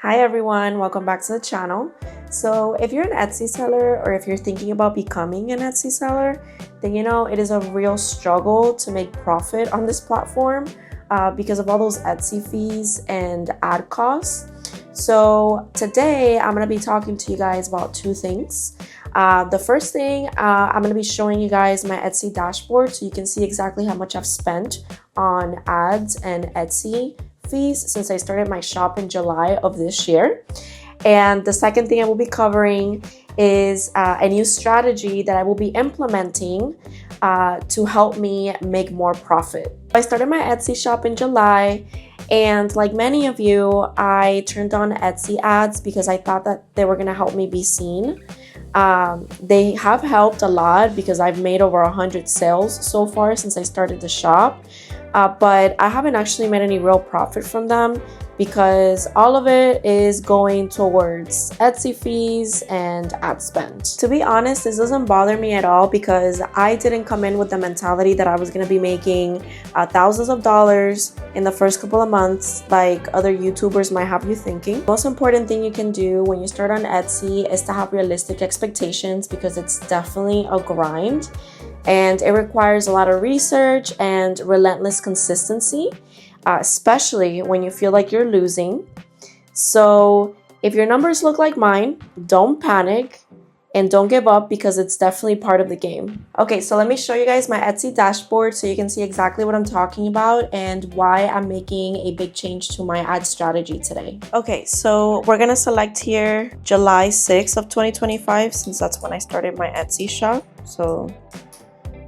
Hi everyone, welcome back to the channel. So if you're an Etsy seller or if you're thinking about becoming an Etsy seller, then it is a real struggle to make profit on this platform because of all those Etsy fees and ad costs. So today I'm going to be talking to you guys about two things. The first thing, I'm going to be showing you guys my Etsy dashboard so you can see exactly how much I've spent on ads and Etsy fees since I started my shop in July of this year. And the second thing I will be covering is a new strategy that I will be implementing to help me make more profit. I started my Etsy shop in July, and like many of you, I turned on Etsy ads because I thought that they were going to help me be seen. They have helped a lot because I've made over 100 sales so far since I started the shop. But I haven't actually made any real profit from them because all of it is going towards Etsy fees and ad spend. To be honest, this doesn't bother me at all because I didn't come in with the mentality that I was going to be making thousands of dollars in the first couple of months like other YouTubers might have you thinking. The most important thing you can do when you start on Etsy is to have realistic expectations because it's definitely a grind. And it requires a lot of research and relentless consistency, especially when you feel like you're losing. So if your numbers look like mine, don't panic and don't give up because it's definitely part of the game. Okay, so let me show you guys my Etsy dashboard so you can see exactly what I'm talking about and why I'm making a big change to my ad strategy today. Okay, so we're gonna select here July 6th of 2025 since that's when I started my Etsy shop. So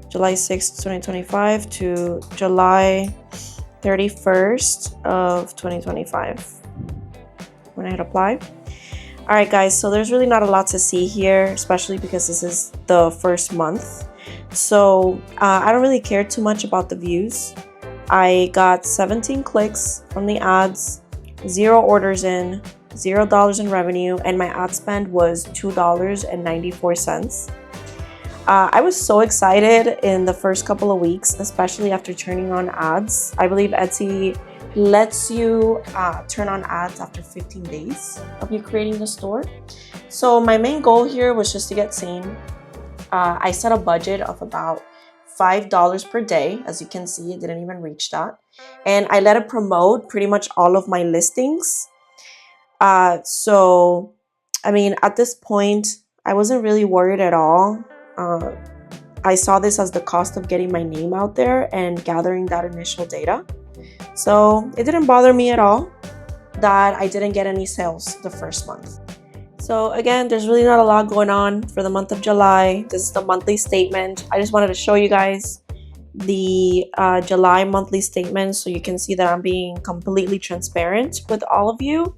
July 6th, 2025 to July 31st of 2025. When I hit apply. All right, guys, so there's really not a lot to see here, especially because this is the first month. So I don't really care too much about the views. I got 17 clicks from the ads, 0 orders in, $0 in revenue, and my ad spend was $2.94. I was so excited in the first couple of weeks, especially after turning on ads. I believe Etsy lets you turn on ads after 15 days of you creating the store. So my main goal here was just to get seen. I set a budget of about $5 per day. As you can see, it didn't even reach that. And I let it promote pretty much all of my listings. So, I mean, at this point, I wasn't really worried at all. I saw this as the cost of getting my name out there and gathering that initial data. So it didn't bother me at all that I didn't get any sales the first month. So again, there's really not a lot going on for the month of July. This is the monthly statement. I just wanted to show you guys the July monthly statement so you can see that I'm being completely transparent with all of you.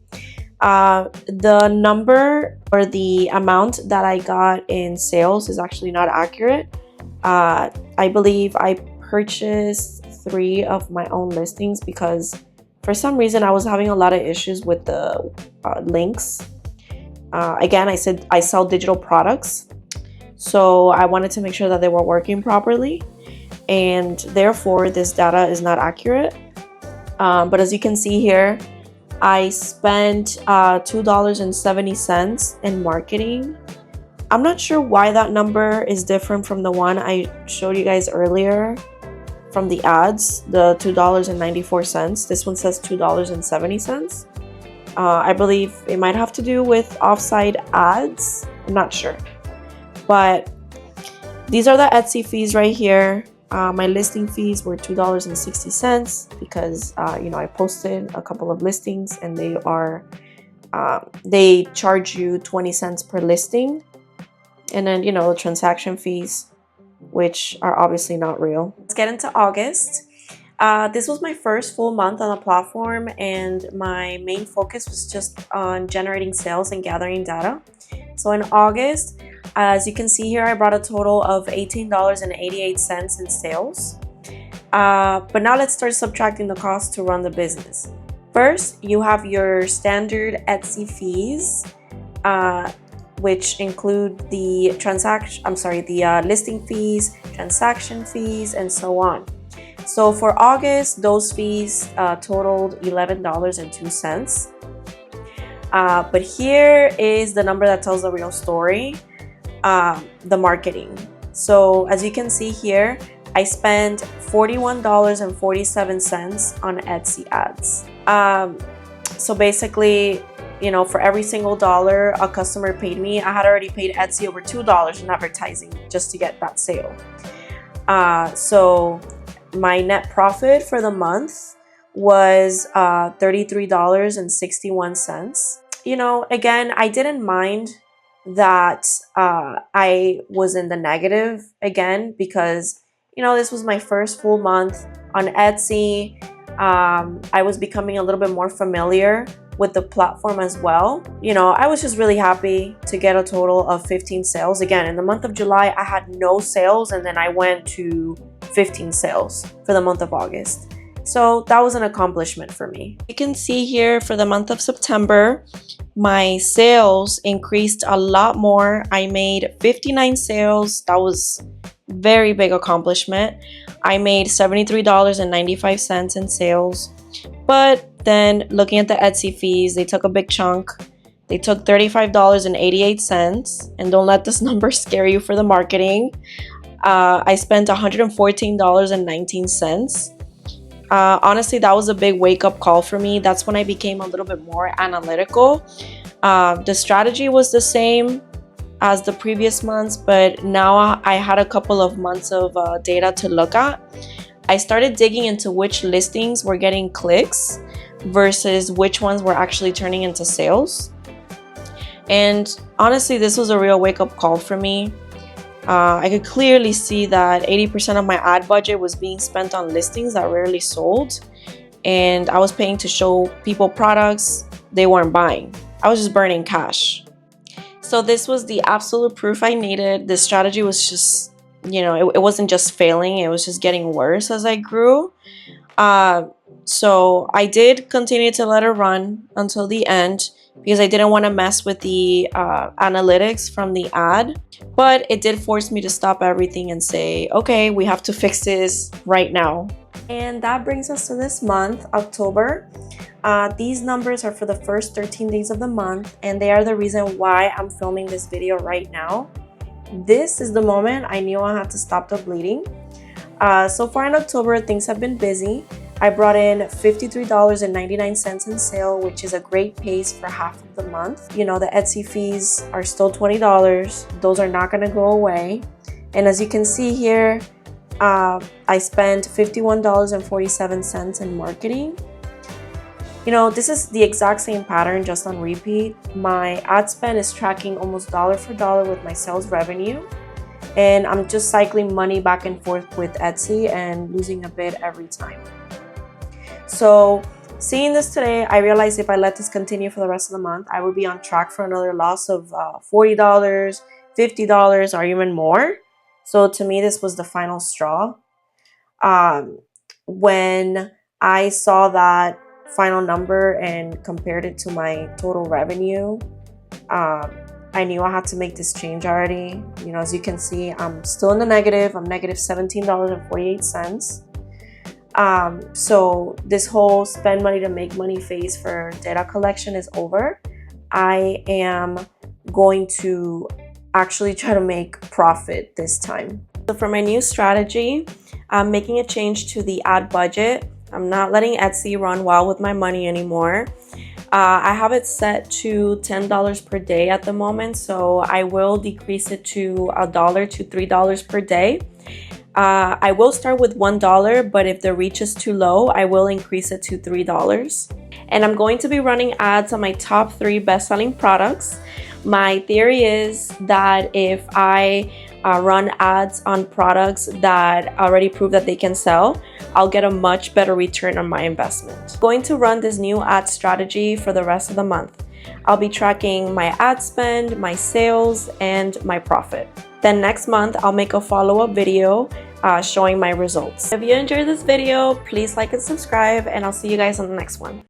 The number or the amount that I got in sales is actually not accurate. I believe I purchased 3 of my own listings because for some reason I was having a lot of issues with the links. Again, I said I sell digital products, so I wanted to make sure that they were working properly, and therefore this data is not accurate. But as you can see here, I spent $2.70 in marketing. I'm not sure why that number is different from the one I showed you guys earlier from the ads, the $2.94. This one says $2.70. I believe it might have to do with offsite ads. I'm not sure. But these are the Etsy fees right here. My listing fees were $2.60 because I posted a couple of listings and they charge you 20 cents per listing, and then the transaction fees, which are obviously not real. Let's get into August. This was my first full month on the platform, and my main focus was just on generating sales and gathering data. So in August, as you can see here, I brought a total of $18.88 in sales. But now let's start subtracting the cost to run the business. First, you have your standard Etsy fees, which include the listing fees, transaction fees, and so on. So for August, those fees totaled $11.02. But here is the number that tells the real story, the marketing. So as you can see here, I spent $41.47 on Etsy ads. So basically, you know, for every single dollar a customer paid me, I had already paid Etsy over $2 in advertising just to get that sale. So my net profit for the month was $33.61. You know, again, I didn't mind that I was in the negative again, because, you know, this was my first full month on Etsy. I was becoming a little bit more familiar with the platform as well. You know, I was just really happy to get a total of 15 sales. Again, in the month of July, I had no sales, and then I went to 15 sales for the month of August. So that was an accomplishment for me. You can see here for the month of September, my sales increased a lot more. I made 59 sales. That was very big accomplishment. I made $73.95 in sales. But then looking at the Etsy fees, they took a big chunk. They took $35.88. And don't let this number scare you for the marketing. I spent $114.19. Honestly, that was a big wake-up call for me. That's when I became a little bit more analytical. The strategy was the same as the previous months, but now I had a couple of months of data to look at. I started digging into which listings were getting clicks versus which ones were actually turning into sales. And honestly, this was a real wake-up call for me. I could clearly see that 80% of my ad budget was being spent on listings that rarely sold, and I was paying to show people products they weren't buying. I was just burning cash. So this was the absolute proof I needed. This strategy was just, you know, it wasn't just failing, it was just getting worse as I grew. So I did continue to let it run until the end, because I didn't want to mess with the analytics from the ad. But it did force me to stop everything and say, okay, we have to fix this right now. And that brings us to this month, October. These numbers are for the first 13 days of the month, and they are the reason why I'm filming this video right now. This is the moment I knew I had to stop the bleeding. So far in October, things have been busy. I brought in $53.99 in sale, which is a great pace for half of the month. You know, the Etsy fees are still $20. Those are not going to go away. And as you can see here, I spent $51.47 in marketing. You know, this is the exact same pattern, just on repeat. My ad spend is tracking almost dollar for dollar with my sales revenue. And I'm just cycling money back and forth with Etsy and losing a bit every time. So seeing this today, I realized if I let this continue for the rest of the month, I would be on track for another loss of $40, $50, or even more. So to me, this was the final straw. When I saw that final number and compared it to my total revenue, I knew I had to make this change already. You know, as you can see, I'm still in the negative. I'm negative $17.48. So this whole spend money to make money phase for data collection is over. I am going to actually try to make profit this time. So for my new strategy, I'm making a change to the ad budget. I'm not letting Etsy run wild with my money anymore. I have it set to $10 per day at the moment, so I will decrease it to $1 to $3 per day. I will start with $1, but if the reach is too low, I will increase it to $3. And I'm going to be running ads on my top 3 best-selling products. My theory is that if I run ads on products that already prove that they can sell, I'll get a much better return on my investment. I'm going to run this new ad strategy for the rest of the month. I'll be tracking my ad spend, my sales, and my profit. Then next month, I'll make a follow-up video showing my results. If you enjoyed this video, please like and subscribe, and I'll see you guys on the next one.